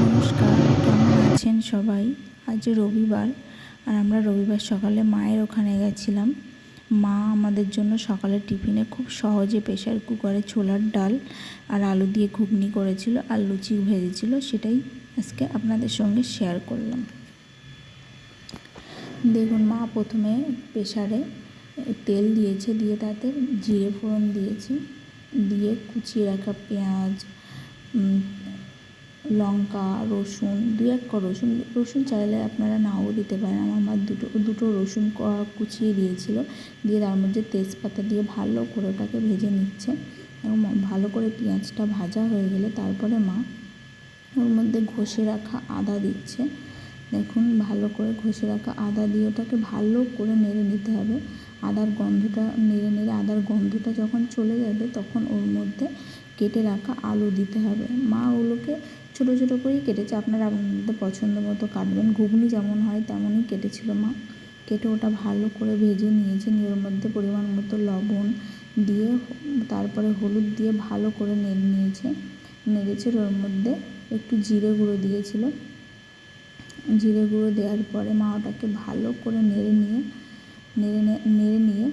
নমস্কার, কেমন আছেন সবাই? আজ রবিবার আর আমরা রবিবার সকালে মায়ের ওখানে গেছিলাম। মা আমাদের জন্য সকালের টিফিনে খুব সহজে প্রেসার কুকারে ছোলার ডাল আর আলু দিয়ে ঘুগনি করেছিল আর লুচি ভেজেছিল, সেটাই আজকে আপনাদের সঙ্গে শেয়ার করলাম। দেখুন, মা প্রথমে প্রেসারে তেল দিয়েছে, দিয়ে তাতে জিরে ফোড়ন দিয়েছে, দিয়ে কুচিয়ে রাখা পেঁয়াজ, লঙ্কা, রসুন, দু এক ক রসুন চাইলে আপনারা নাও দিতে পারেন। আমার মা দুটো রসুন কুচিয়ে দিয়েছিল, দিয়ে তার মধ্যে তেজপাতা দিয়ে ভালো করে ওটাকে ভেজে নিচ্ছে এবং ভালো করে পেঁয়াজটা ভাজা হয়ে গেলে তারপরে মা ওর মধ্যে ঘষে রাখা আদা দিচ্ছে। দেখুন, ভালো করে ঘষে রাখা আদা দিয়ে ওটাকে ভালো করে নেড়ে নিতে হবে। আদার গন্ধটা যখন চলে যাবে তখন ওর মধ্যে কেটে রাখা আলু দিতে হবে। মা ওগুলোকে ছোটো ছোটো করেই কেটেছে, আপনারা আপনাদের পছন্দ মতো কাটবেন। ঘুগনি যেমন হয় তেমনই কেটেছিল মা। কেটে ওটা ভালো করে ভেজে নিয়েছে, নিয়ে ওর মধ্যে পরিমাণ মতো লবণ দিয়ে তারপরে হলুদ দিয়ে ভালো করে নেড়েছে। ওর মধ্যে একটু জিরে গুঁড়ো দিয়েছিল। জিরে গুঁড়ো দেওয়ার পরে মা ওটাকে ভালো করে নেড়ে নিয়ে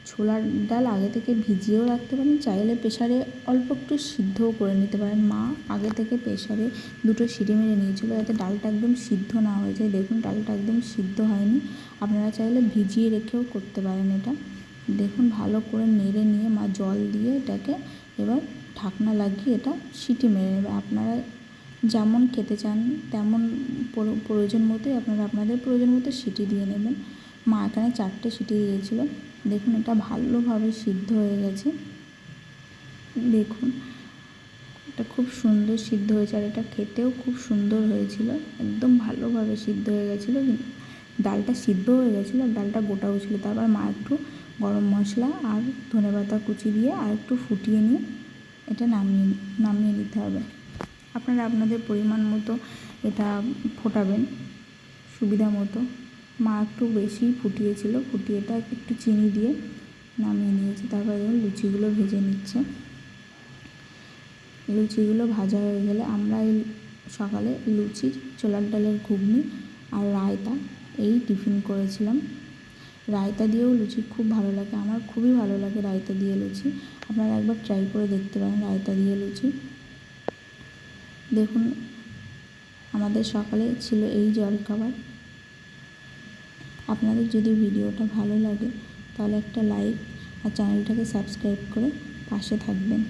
ছোলার ডাল আগে থেকে ভিজিয়েও রাখতে পারেন, চাইলে প্রেসারে অল্প একটু সিদ্ধও করে নিতে পারেন। মা আগে থেকে প্রেসারে 2টো সিটি মেরে নিয়েছিল যাতে ডালটা একদম সিদ্ধ না হয়ে যায়। দেখুন, ডালটা একদম সিদ্ধ হয়নি। আপনারা চাইলে ভিজিয়ে রেখেও করতে পারেন এটা। দেখুন, ভালো করে নেড়ে নিয়ে মা জল দিয়ে এটাকে এবার ঢাকনা লাগিয়ে এটা সিটি মেরে নেবে। আপনারা যেমন খেতে চান তেমন প্রয়োজন মতোই আপনারা আপনাদের প্রয়োজন মতো সিটি দিয়ে নেবেন। মা এখানে 4টে সিটি দিয়েছিল। দেখুন, এটা ভালোভাবে সিদ্ধ হয়ে গেছে। দেখুন, এটা খুব সুন্দর সিদ্ধ হয়েছে আর এটা খেতেও খুব সুন্দর হয়েছিল। একদম ভালোভাবে সিদ্ধ হয়ে গেছিলো। ডালটা সিদ্ধ হয়ে গেছিলো আর ডালটা গোটাও ছিল। তারপর মা একটু গরম মশলা আর ধনেপাতা কুচি দিয়ে আর একটু ফুটিয়ে নিয়ে এটা নামিয়ে নিতে হবে। আপনারা আপনাদের পরিমাণ মতো এটা ফোটাবেন সুবিধা মতো। মা একটু বেশি ফুটিয়েছিল, ফুটিয়ে এটা একটু চিনি দিয়ে নামিয়ে নিয়েছে। তারপরে দেখুন লুচিগুলো ভেজে নিচ্ছে। লুচিগুলো ভাজা হয়ে গেলে আমরা এই সকালে লুচি, ছোলার ডালের ঘুগনি আর রায়তা এই টিফিন করেছিলাম। রায়তা দিয়েও লুচি খুব ভালো লাগে, আমার খুবই ভালো লাগে রায়তা দিয়ে লুচি। আপনারা একবার ট্রাই করে দেখতে পারেন রায়তা দিয়ে লুচি। দেখুন, আমাদের সকালে ছিল এই জলখাবার। আপনাদের যদি ভিডিওটা ভালো লাগে তাহলে একটা লাইক আর চ্যানেলটাকে সাবস্ক্রাইব করে পাশে থাকবেন।